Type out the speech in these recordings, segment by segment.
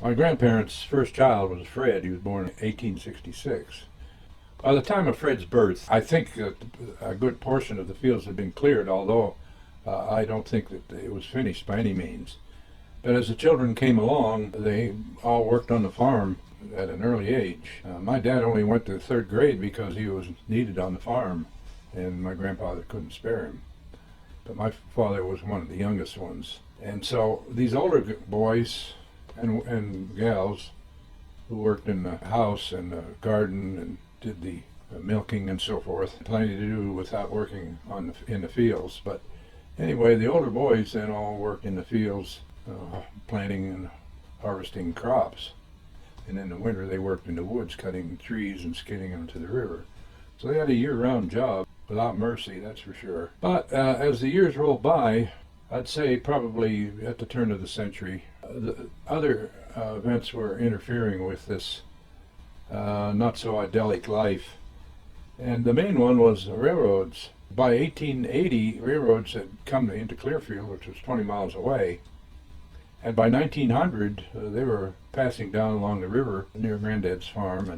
My grandparents' first child was Fred. He was born in 1866. By the time of Fred's birth, I think that a good portion of the fields had been cleared, although I don't think that it was finished by any means. But as the children came along, they all worked on the farm at an early age. My dad only went to third grade because he was needed on the farm, and my grandfather couldn't spare him. But my father was one of the youngest ones. And so these older boys and gals who worked in the house and the garden and did the milking and so forth, plenty to do without working in the fields. But anyway, the older boys then all worked in the fields, planting and harvesting crops. And in the winter they worked in the woods, cutting trees and skidding them to the river. So they had a year-round job without mercy, that's for sure. But as the years rolled by, I'd say probably at the turn of the century, the other events were interfering with this not so idyllic life. And the main one was the railroads. By 1880, railroads had come into Clearfield, which was 20 miles away. And by 1900, they were passing down along the river near Granddad's farm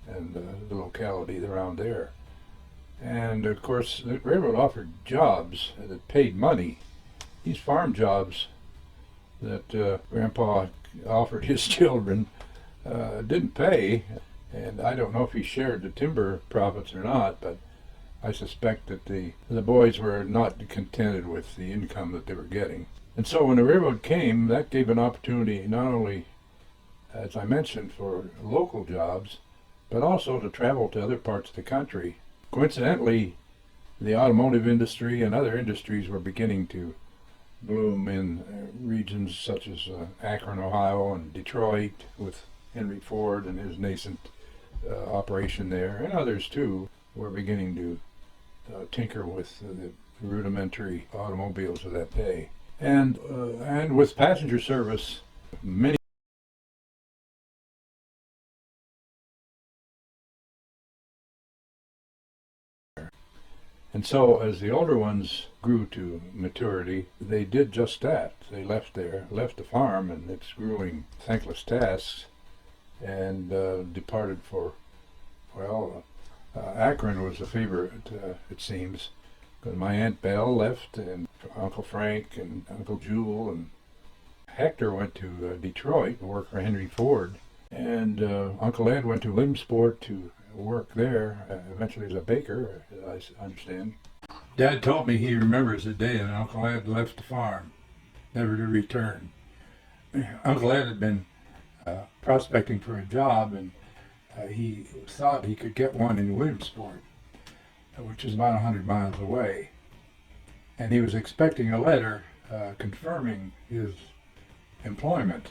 and the locality around there. And of course, the railroad offered jobs that paid money. These farm jobs that Grandpa offered his children didn't pay, and I don't know if he shared the timber profits or not, but I suspect that the boys were not contented with the income that they were getting. And so when the railroad came, that gave an opportunity not only, as I mentioned, for local jobs, but also to travel to other parts of the country. Coincidentally, the automotive industry and other industries were beginning to bloom in regions such as Akron, Ohio, and Detroit, with Henry Ford and his nascent operation there, and others too were beginning to tinker with the rudimentary automobiles of that day. And with passenger service, many And so as the older ones grew to maturity, they did just that. They left the farm and its grueling, thankless tasks, and departed for, Akron was a favorite, it seems. Because my Aunt Belle left, and Uncle Frank and Uncle Jewel and Hector went to Detroit to work for Henry Ford, and Uncle Ed went to Williamsport to work there, eventually as a baker, as I understand. Dad told me he remembers the day that Uncle Ed left the farm, never to return. Uncle Ed had been prospecting for a job, and he thought he could get one in Williamsport, which is about 100 miles away. And he was expecting a letter confirming his employment.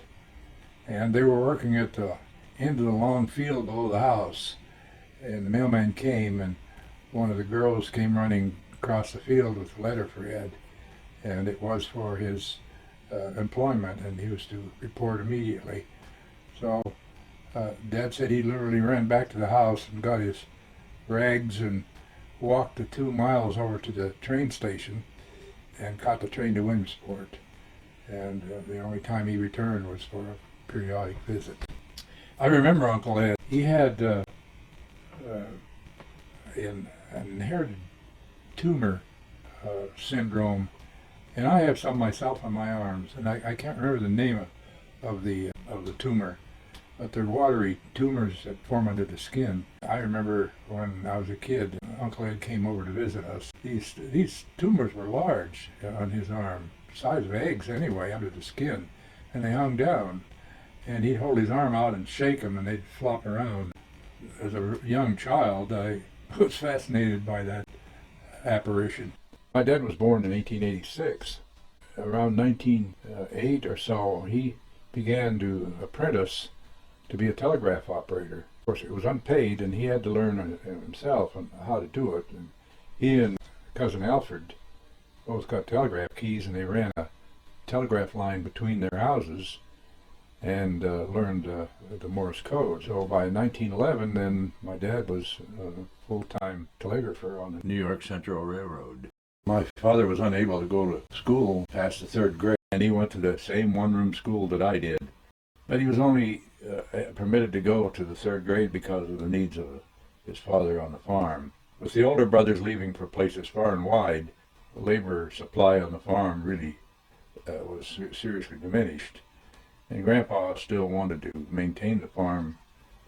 And they were working at the end of the long field below the house. And the mailman came, and one of the girls came running across the field with a letter for Ed. And it was for his employment, and he was to report immediately. So Dad said he literally ran back to the house and got his rags and walked the 2 miles over to the train station and caught the train to Williamsport. And the only time he returned was for a periodic visit. I remember Uncle Ed. He had an inherited tumor syndrome, and I have some myself on my arms, and I can't remember the name of the tumor, but they're watery tumors that form under the skin. I remember when I was a kid, Uncle Ed came over to visit us. These tumors were large on his arm, size of eggs anyway, under the skin, and they hung down. And he'd hold his arm out and shake them, and they'd flop around. As a young child, I was fascinated by that apparition. My dad was born in 1886. Around 1908 or so, he began to apprentice to be a telegraph operator. Of course, it was unpaid, and he had to learn himself on how to do it. And he and cousin Alfred both got telegraph keys, and they ran a telegraph line between their houses and learned the Morse code. So by 1911, then my dad was a full-time telegrapher on the New York Central Railroad. My father was unable to go to school past the third grade, and he went to the same one-room school that I did. But he was only permitted to go to the third grade because of the needs of his father on the farm. With the older brothers leaving for places far and wide, the labor supply on the farm really was seriously diminished. And Grandpa still wanted to maintain the farm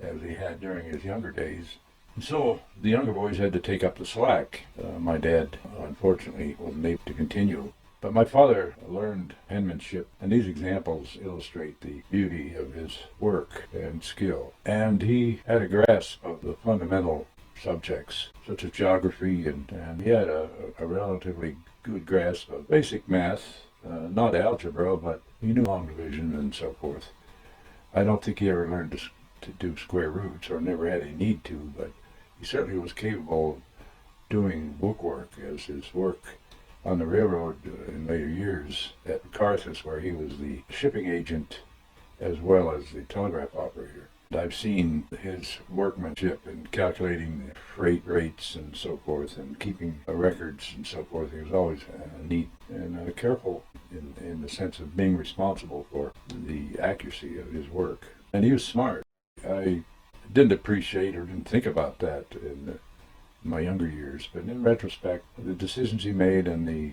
as he had during his younger days. And so the younger boys had to take up the slack. My dad, unfortunately, wasn't able to continue. But my father learned penmanship, and these examples illustrate the beauty of his work and skill. And he had a grasp of the fundamental subjects, such as geography, and he had a relatively good grasp of basic math, not algebra, but he knew long division and so forth. I don't think he ever learned to do square roots, or never had any need to, but he certainly was capable of doing bookwork, as his work on the railroad in later years at Carthage, where he was the shipping agent as well as the telegraph operator. I've seen his workmanship in calculating the freight rates and so forth, and keeping records and so forth. He was always neat and careful in the sense of being responsible for the accuracy of his work. And he was smart. I didn't appreciate or didn't think about that in my younger years, but in retrospect, the decisions he made and the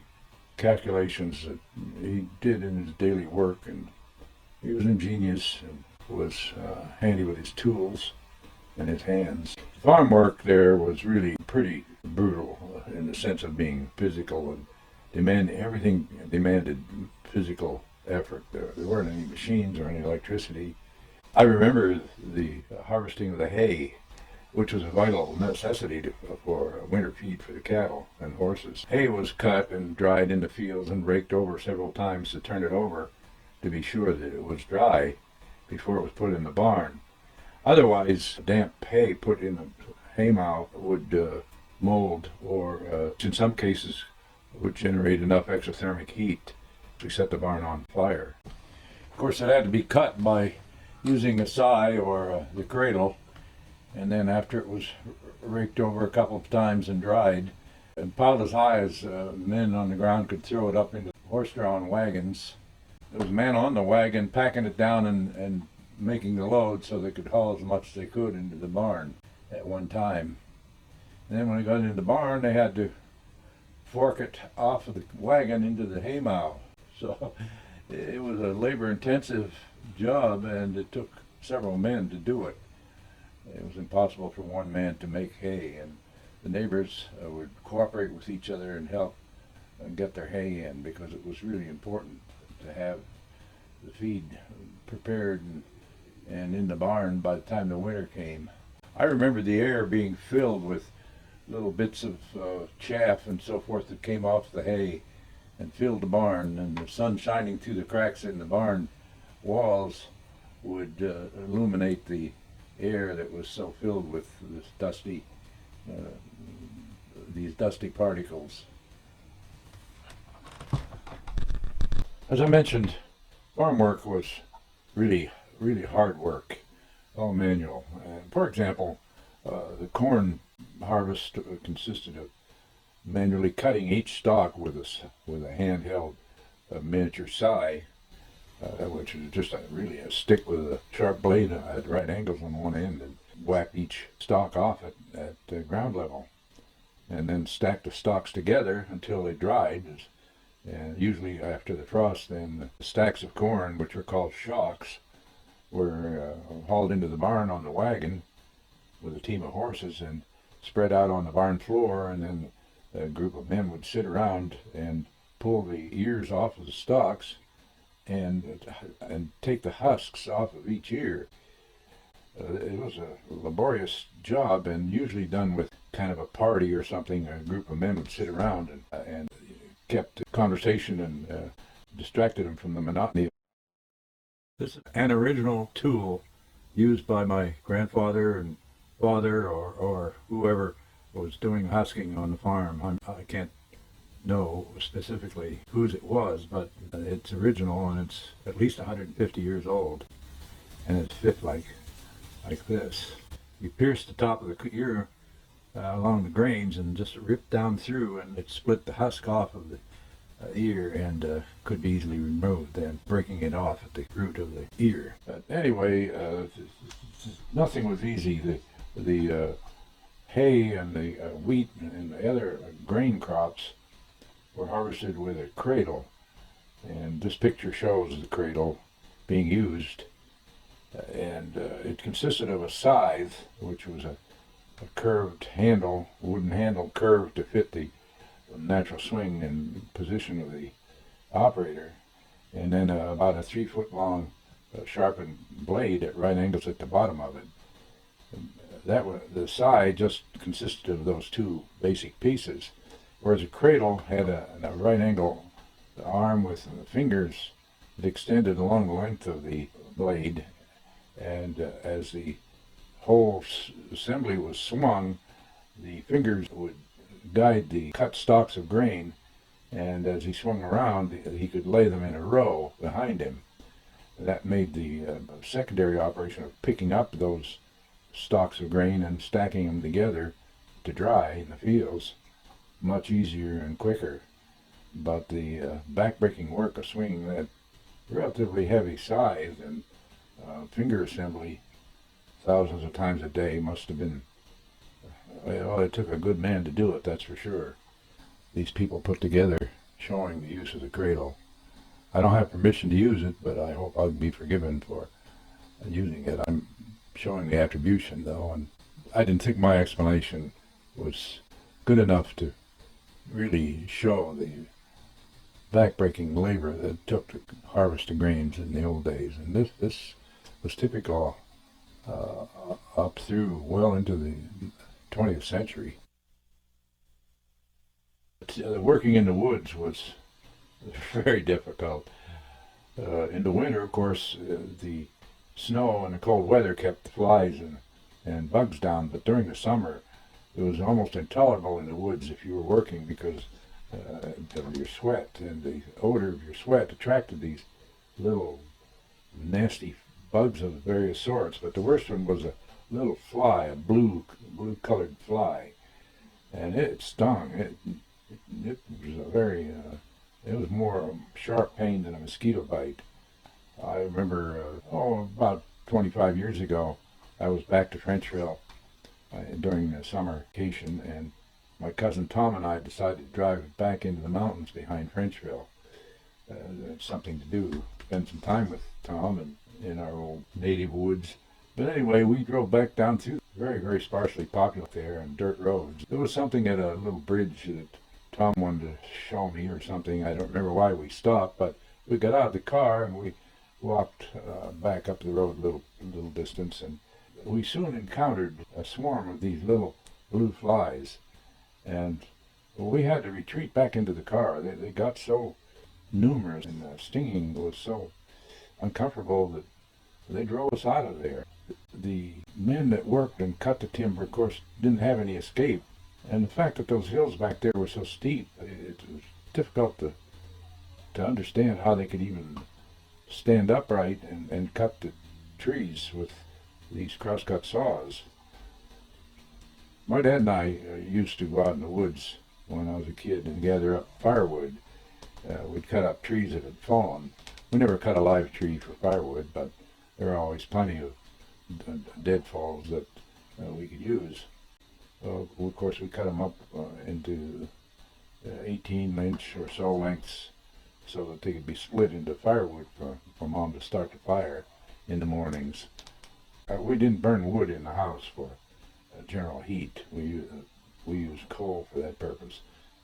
calculations that he did in his daily work, and he was ingenious and was handy with his tools and his hands. Farm work there was really pretty brutal in the sense of being physical, and everything demanded physical effort. There weren't any machines or any electricity. I remember the harvesting of the hay, which was a vital necessity for winter feed for the cattle and horses. Hay was cut and dried in the fields and raked over several times to turn it over to be sure that it was dry before it was put in the barn. Otherwise, damp hay put in the haymow would mold, or in some cases would generate enough exothermic heat to set the barn on fire. Of course, it had to be cut by using a scythe or the cradle, and then after it was raked over a couple of times and dried and piled as high as men on the ground could throw it up into horse-drawn wagons. There was a man on the wagon packing it down and making the load so they could haul as much as they could into the barn at one time. And then when they got into the barn, they had to fork it off of the wagon into the haymow. So it was a labor-intensive job, and it took several men to do it. It was impossible for one man to make hay, and the neighbors would cooperate with each other and help get their hay in, because it was really important to have the feed prepared and in the barn by the time the winter came. I remember the air being filled with little bits of chaff and so forth that came off the hay and filled the barn, and the sun shining through the cracks in the barn walls would illuminate the air that was so filled with this these dusty particles. As I mentioned, farm work was really hard work, all manual. And for example, the corn harvest consisted of manually cutting each stalk with a handheld miniature scythe, which is just really a stick with a sharp blade at right angles on one end, and whack each stalk off at ground level, and then stack the stalks together until they dried. And usually after the frost, then the stacks of corn, which were called shocks, were hauled into the barn on the wagon with a team of horses and spread out on the barn floor, and then a group of men would sit around and pull the ears off of the stalks and take the husks off of each ear. It was a laborious job, and usually done with kind of a party or something. A group of men would sit around and kept conversation and distracted them from the monotony. This is an original tool used by my grandfather and father, or whoever was doing husking on the farm. I can't know specifically whose it was, but it's original, and it's at least 150 years old, and it's fit like this. You pierce the top of the ear along the grains and just rip down through, and it split the husk off of ear and could be easily removed than breaking it off at the root of the ear. But anyway, nothing was easy. The hay and the wheat and the other grain crops were harvested with a cradle, and this picture shows the cradle being used. And it consisted of a scythe, which was a curved handle, wooden handle curved to fit the natural swing and position of the operator, and then about a 3 foot long sharpened blade at right angles at the bottom of it. And the side just consisted of those two basic pieces, whereas a cradle had a right angle arm with fingers that extended along the length of the blade, and as the whole assembly was swung, the fingers would guide the cut stalks of grain, and as he swung around, he could lay them in a row behind him. That made the secondary operation of picking up those stalks of grain and stacking them together to dry in the fields much easier and quicker. But the back-breaking work of swinging that relatively heavy scythe and finger assembly thousands of times a day must have been, well, it took a good man to do it, that's for sure. These people put together showing the use of the cradle. I don't have permission to use it, but I hope I'll be forgiven for using it. I'm showing the attribution, though, and I didn't think my explanation was good enough to really show the back-breaking labor that it took to harvest the grains in the old days. And this was typical up through well into the 20th century. Working in the woods was very difficult. In the winter, of course, the snow and the cold weather kept the flies and bugs down, but during the summer it was almost intolerable in the woods if you were working, because of your sweat, and the odor of your sweat attracted these little nasty bugs of various sorts. But the worst one was a little fly, a blue-colored fly, and it stung. It was a very it was more sharp pain than a mosquito bite. I remember, about 25 years ago, I was back to Frenchville during the summer vacation, and my cousin Tom and I decided to drive back into the mountains behind Frenchville. Something to do, spend some time with Tom and in our old native woods. But anyway, we drove back down through very, very sparsely populated there and dirt roads. There was something at a little bridge that Tom wanted to show me or something. I don't remember why we stopped, but we got out of the car and we walked back up the road a little distance, and we soon encountered a swarm of these little blue flies, and we had to retreat back into the car. They got so numerous, and the stinging was so uncomfortable that they drove us out of there. The men that worked and cut the timber, of course, didn't have any escape, and the fact that those hills back there were so steep, it was difficult to understand how they could even stand upright and cut the trees with these crosscut saws. My dad and I used to go out in the woods when I was a kid and gather up firewood. We'd cut up trees that had fallen. We never cut a live tree for firewood, but there are always plenty of deadfalls that we could use. Of course, we cut them up into 18-inch or so lengths so that they could be split into firewood for Mom to start the fire in the mornings. We didn't burn wood in the house for general heat. We used coal for that purpose.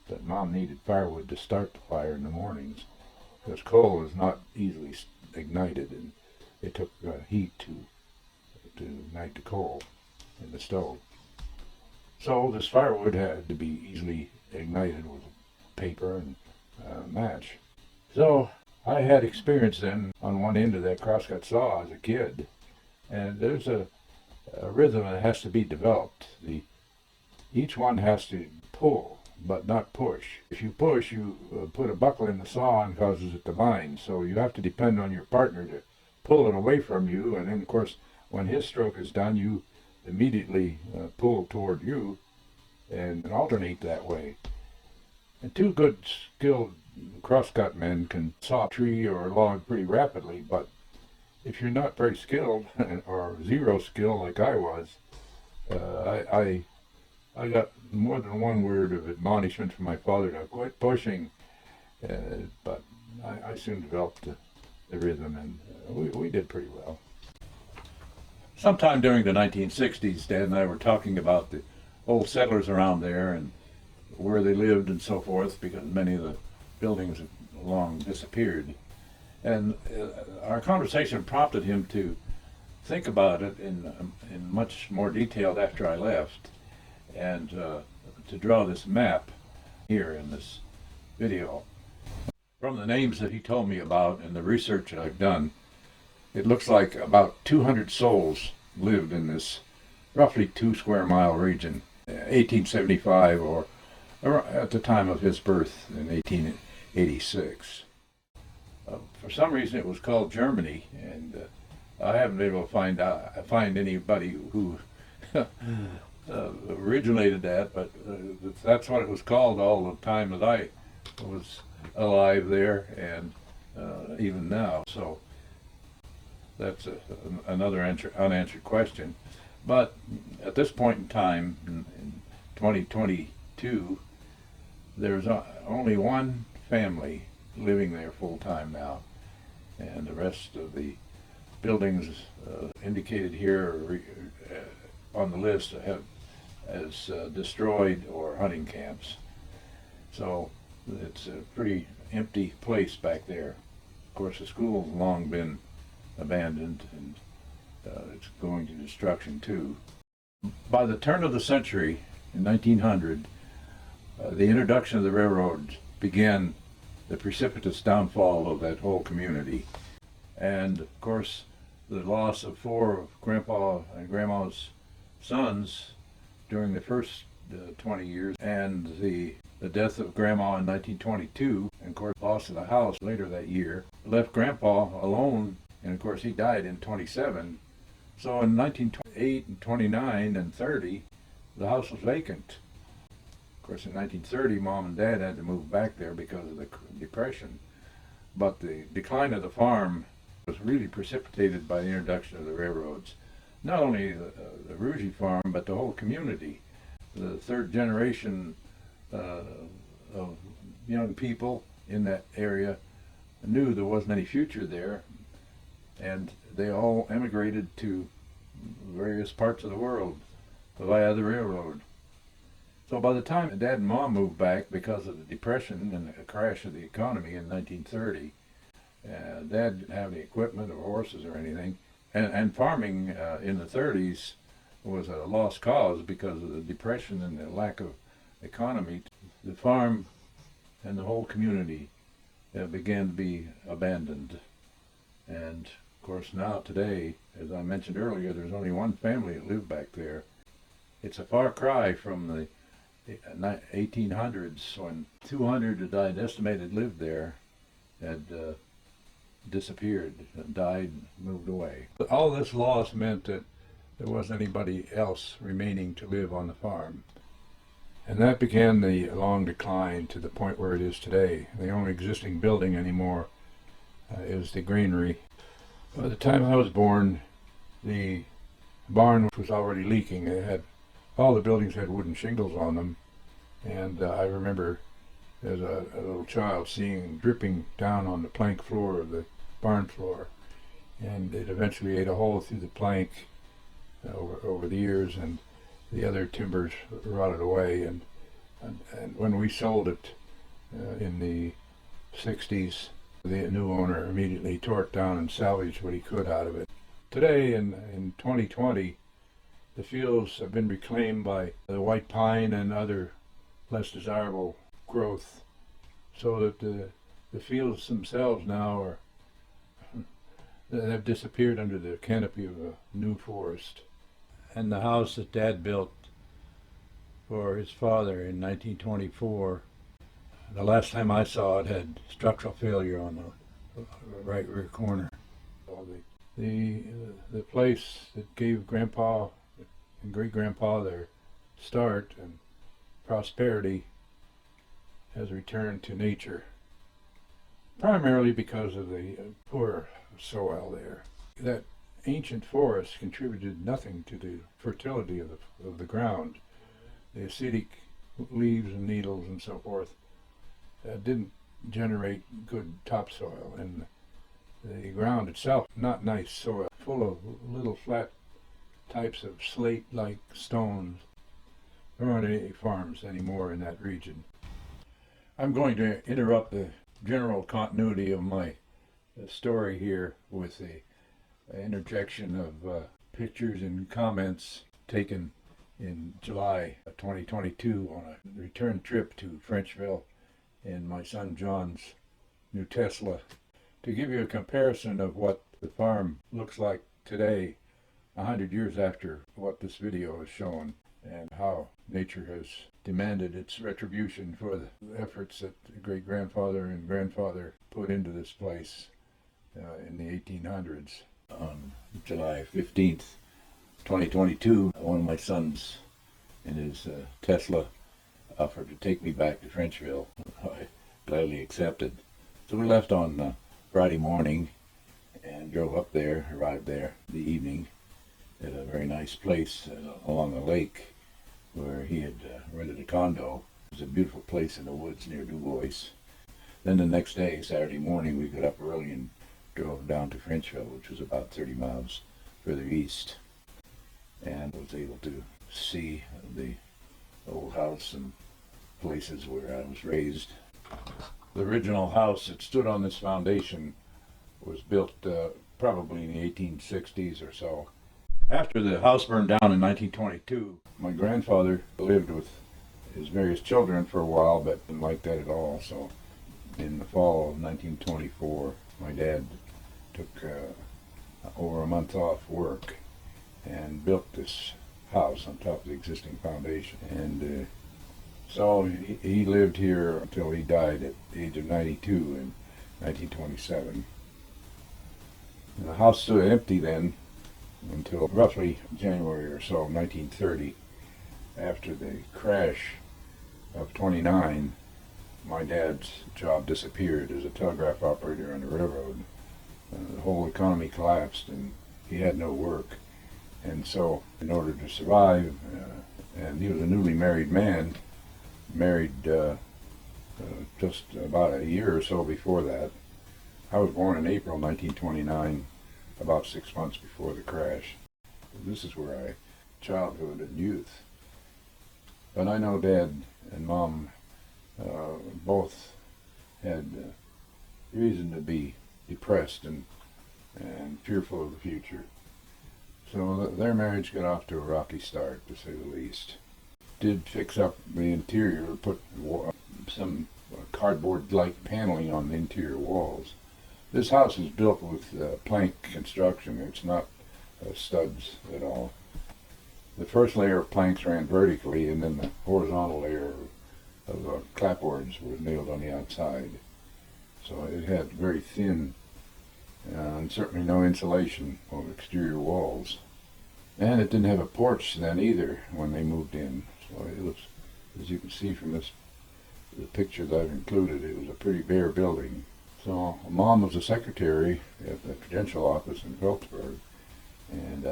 But Mom needed firewood to start the fire in the mornings, because coal is not easily ignited, and it took heat to ignite the coal in the stove. So this firewood had to be easily ignited with paper and match. So I had experience then on one end of that crosscut saw as a kid, and there's a rhythm that has to be developed. Each one has to pull, but not push. If you push, you put a buckle in the saw and causes it to bind. So you have to depend on your partner to pull it away from you, and then of course when his stroke is done, you immediately pull toward you and alternate that way. And two good skilled crosscut men can saw a tree or a log pretty rapidly, but if you're not very skilled or zero skill like I was, I got more than one word of admonishment from my father to quit pushing, but I soon developed the rhythm, and we did pretty well. Sometime during the 1960s, Dad and I were talking about the old settlers around there and where they lived and so forth, because many of the buildings have long disappeared. And our conversation prompted him to think about it in much more detail after I left, and to draw this map here in this video. From the names that he told me about and the research that I've done, it looks like about 200 souls lived in this roughly 2 square mile region, 1875 or at the time of his birth in 1886. For some reason it was called Germany, and I haven't been able to find anybody who originated that, but that's what it was called all the time that I was alive there, and even now. So that's another unanswered question. But at this point in time, in 2022, there's only one family living there full time now, and the rest of the buildings indicated here on the list as destroyed or hunting camps. So it's a pretty empty place back there. Of course, the school's long been abandoned, and it's going to destruction too. By the turn of the century, in 1900, the introduction of the railroad began the precipitous downfall of that whole community. And of course, the loss of 4 of Grandpa and Grandma's sons during the first 20 years, and the death of Grandma in 1922, and of course loss of the house later that year, left Grandpa alone, and of course he died in 27. So in 1928 and 29 and 30, the house was vacant. Of course, in 1930, Mom and Dad had to move back there because of the Depression. But the decline of the farm was really precipitated by the introduction of the railroads. Not only the Rougeux farm, but the whole community. The third generation of young people in that area knew there wasn't any future there, and they all emigrated to various parts of the world via the railroad. So by the time Dad and Mom moved back because of the Depression and the crash of the economy in 1930, Dad didn't have any equipment or horses or anything, and farming in the 30s was a lost cause because of the Depression and the lack of economy. The farm and the whole community began to be abandoned. And of course now today, as I mentioned earlier, there's only one family that lived back there. It's a far cry from the 1800s, when 200 that I'd estimated lived there had disappeared, died, moved away. All this loss meant that there wasn't anybody else remaining to live on the farm. And that began the long decline to the point where it is today. The only existing building anymore is the granary. By the time I was born, the barn was already leaking. All the buildings had wooden shingles on them, and I remember as a little child seeing dripping down on the plank floor of the barn floor, and it eventually ate a hole through the plank over the years, and the other timbers rotted away, and when we sold it in the 60s, the new owner immediately tore it down and salvaged what he could out of it. Today, in 2020, the fields have been reclaimed by the white pine and other less desirable growth, so that the fields themselves now have disappeared under the canopy of a new forest. And the house that Dad built for his father in 1924, the last time I saw it, had structural failure on the right rear corner. The place that gave Grandpa and great-grandpa their start and prosperity has returned to nature. primarily because of the poor soil there. That ancient forest contributed nothing to the fertility of the ground. The acidic leaves and needles and so forth didn't generate good topsoil, and the ground itself, not nice soil, full of little flat types of slate-like stones. There aren't any farms anymore in that region. I'm going to interrupt the general continuity of my story here with the interjection of pictures and comments taken in July of 2022 on a return trip to Frenchville in my son John's new Tesla, to give you a comparison of what the farm looks like today, 100 years after what this video has shown, and how nature has demanded its retribution for the efforts that great-grandfather and grandfather put into this place in the 1800s. On July 15th, 2022, one of my sons in his Tesla offered to take me back to Frenchville. I gladly accepted. So we left on Friday morning and drove up there, arrived there the evening at a very nice place along a lake where he had rented a condo. It was a beautiful place in the woods near Du Bois. Then the next day, Saturday morning, we got up early and drove down to Frenchville, which was about 30 miles further east, and was able to see the old house and places where I was raised. The original house that stood on this foundation was built probably in the 1860s or so. After the house burned down in 1922, my grandfather lived with his various children for a while, but didn't like that at all. So in the fall of 1924, my dad took over a month off work and built this house on top of the existing foundation. And so he lived here until he died at the age of 92 in 1927. And the house stood empty then until roughly January or so of 1930. After the crash of 29, my dad's job disappeared as a telegraph operator on the railroad. The whole economy collapsed and he had no work. And so in order to survive, and he was a newly married man, married just about a year or so before that. I was born in April 1929, about 6 months before the crash. This is where I childhood and youth. But I know Dad and Mom both had reason to be depressed and fearful of the future. So their marriage got off to a rocky start, to say the least. Did fix up the interior, put some cardboard-like paneling on the interior walls. This house is built with plank construction. It's not studs at all. The first layer of planks ran vertically, and then the horizontal layer of clapboards was nailed on the outside. So it had very thin and certainly no insulation of exterior walls. And it didn't have a porch then either when they moved in. So it was, as you can see from the picture that I've included, it was a pretty bare building. So Mom was a secretary at the Prudential office in Phillipsburg, and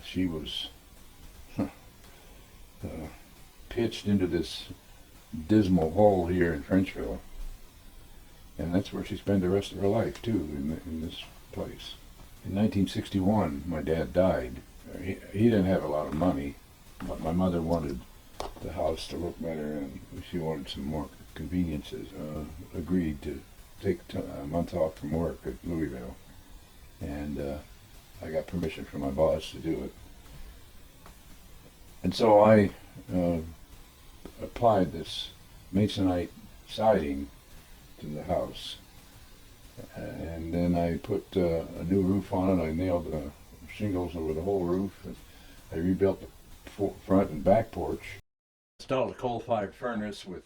she was pitched into this dismal hole here in Frenchville, and that's where she spent the rest of her life too, in this place. In 1961, my dad died. He didn't have a lot of money, but my mother wanted the house to look better, and she wanted some more conveniences. Agreed to take a month off from work at Louisville, and I got permission from my boss to do it. And so I applied this masonite siding to the house, and then I put a new roof on it. I nailed the shingles over the whole roof, and I rebuilt the front and back porch. Installed a coal-fired furnace with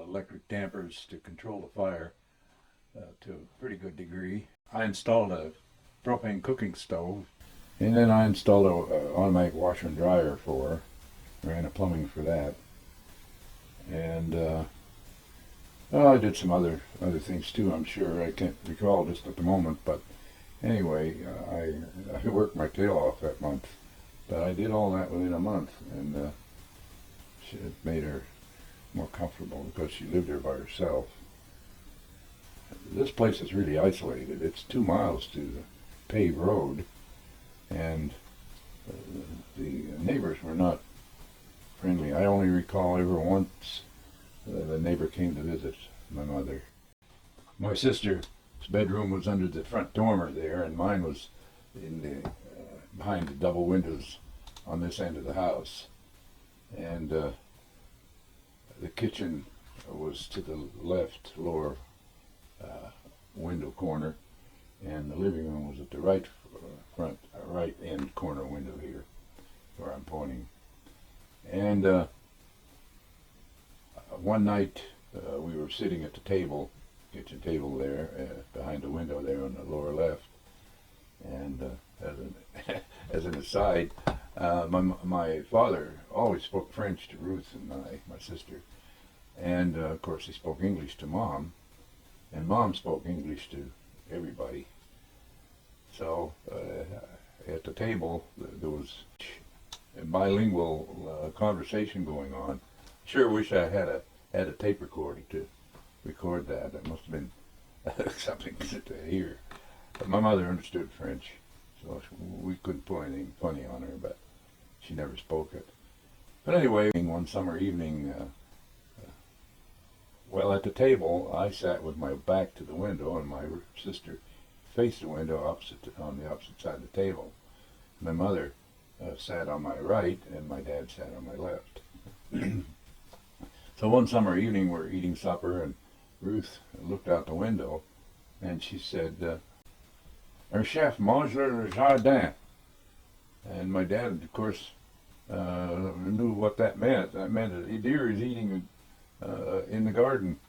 electric dampers to control the fire to a pretty good degree. I installed a propane cooking stove, and then I installed an automatic washer and dryer for her. Ran a plumbing for that, and Well, I did some other things too. I'm sure I can't recall just at the moment, but anyway, I worked my tail off that month. But I did all that within a month, and it made her more comfortable because she lived there by herself. This place is really isolated. It's 2 miles to the paved road, and uh, the neighbors were not friendly. I only recall ever once the neighbor came to visit my mother. My sister's bedroom was under the front dormer there, and mine was in the behind the double windows on this end of the house. And the kitchen was to the left lower window corner, and the living room was at the right right end corner window here, where I'm pointing. And one night we were sitting at the kitchen table there, behind the window there on the lower left. And as an aside, my father always spoke French to Ruth and my sister, and of course he spoke English to Mom, and Mom spoke English to everybody. So at the table there was a bilingual conversation going on. Sure wish I had a tape recording to record that. That must have been something to hear. But my mother understood French, so we couldn't pull anything funny on her, but she never spoke it. But anyway, one summer evening, well, at the table, I sat with my back to the window, and my sister faced the window on the opposite side of the table. My mother sat on my right, and my dad sat on my left. So one summer evening, we're eating supper, and Ruth looked out the window, and she said, "Un chef mange le jardin." And my dad, of course, knew what that meant. That meant that a deer is eating in the garden.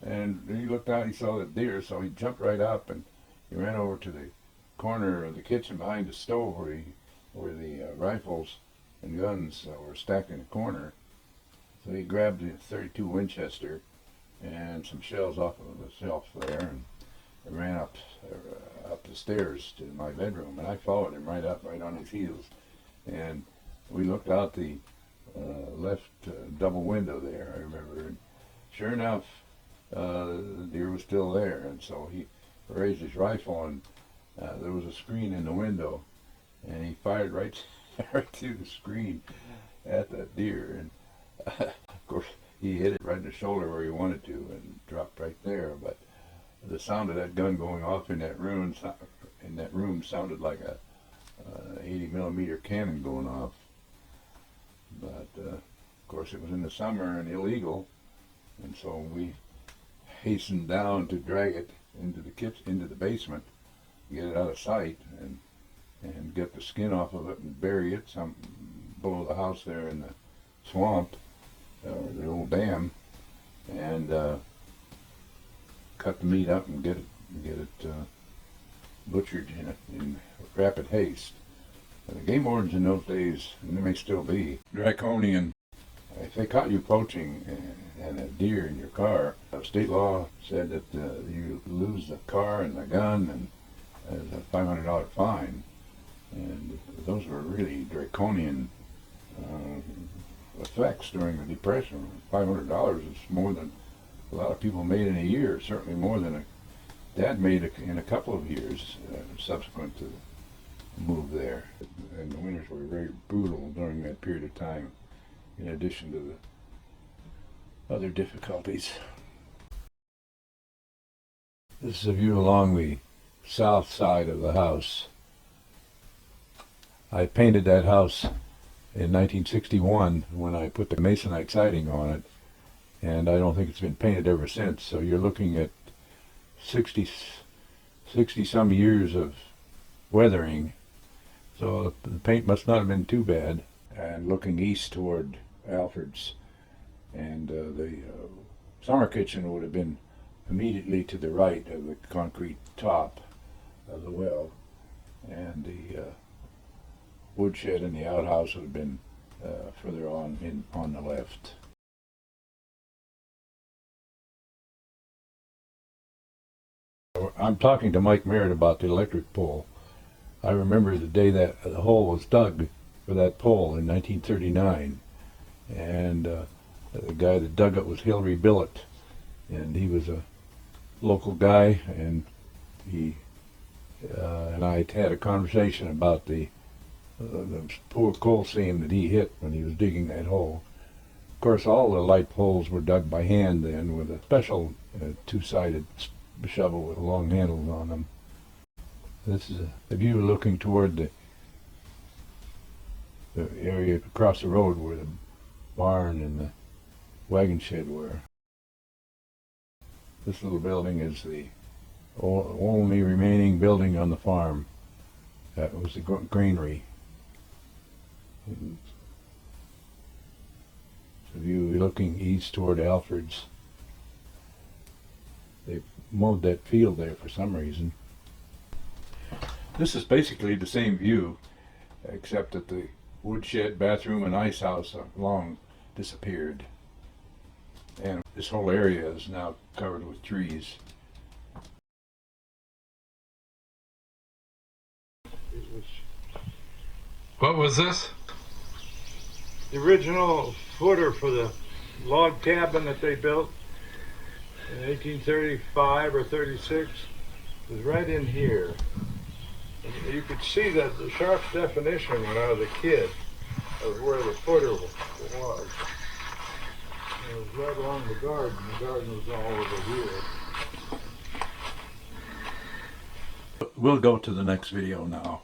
And he looked out, he saw the deer, so he jumped right up and he ran over to the corner of the kitchen behind the stove where the rifles and guns were stacked in the corner. So he grabbed the .32 Winchester and some shells off of the shelf there, and ran up the stairs to my bedroom, and I followed him right on his heels. And we looked out the left double window there, I remember, and sure enough, the deer was still there. And so he raised his rifle, and there was a screen in the window, and he fired right through the screen at that deer. And of course, he hit it right in the shoulder where he wanted to, and dropped right there. But the sound of that gun going off in that room sounded like a 80 millimeter cannon going off. But of course, it was in the summer and illegal, and so we hastened down to drag it into the basement, get it out of sight, and get the skin off of it and bury it some below the house there in the swamp, or the old dam, and cut the meat up and get it butchered in rapid haste. The game wardens in those days, and they may still be, draconian. If they caught you poaching and a deer in your car, state law said that you lose the car and the gun, and there's a $500 fine. And those were really draconian effects during the Depression. $500 is more than a lot of people made in a year, certainly more than Dad made in a couple of years subsequent to the move there. And the winters were very brutal during that period of time, in addition to the other difficulties. This is a view along the south side of the house. I painted that house in 1961 when I put the masonite siding on it, and I don't think it's been painted ever since. So you're looking at 60 some years of weathering. So the paint must not have been too bad. And looking east toward Alfred's, and the summer kitchen would have been immediately to the right of the concrete top of the well, and the woodshed and the outhouse would have been further on the left. I'm talking to Mike Merritt about the electric pole. I remember the day that the hole was dug for that pole in 1939, and the guy that dug it was Hilary Billet, and he was a local guy, and he and I had a conversation about the poor coal seam that he hit when he was digging that hole. Of course, all the light poles were dug by hand then with a special two-sided shovel with long handles on them. This is a view looking toward the area across the road where the barn and the wagon shed were. This little building is the only remaining building on the farm. That was the granary. And it's a view looking east toward Alfred's. They mowed that field there for some reason. This is basically the same view, except that the woodshed, bathroom, and ice house have long disappeared. And this whole area is now covered with trees. What was this? The original footer for the log cabin that they built in 1835 or 36 was right in here. And you could see that the sharp definition when I was a kid of where the footer was. It was right along the garden. The garden was all over here. We'll go to the next video now.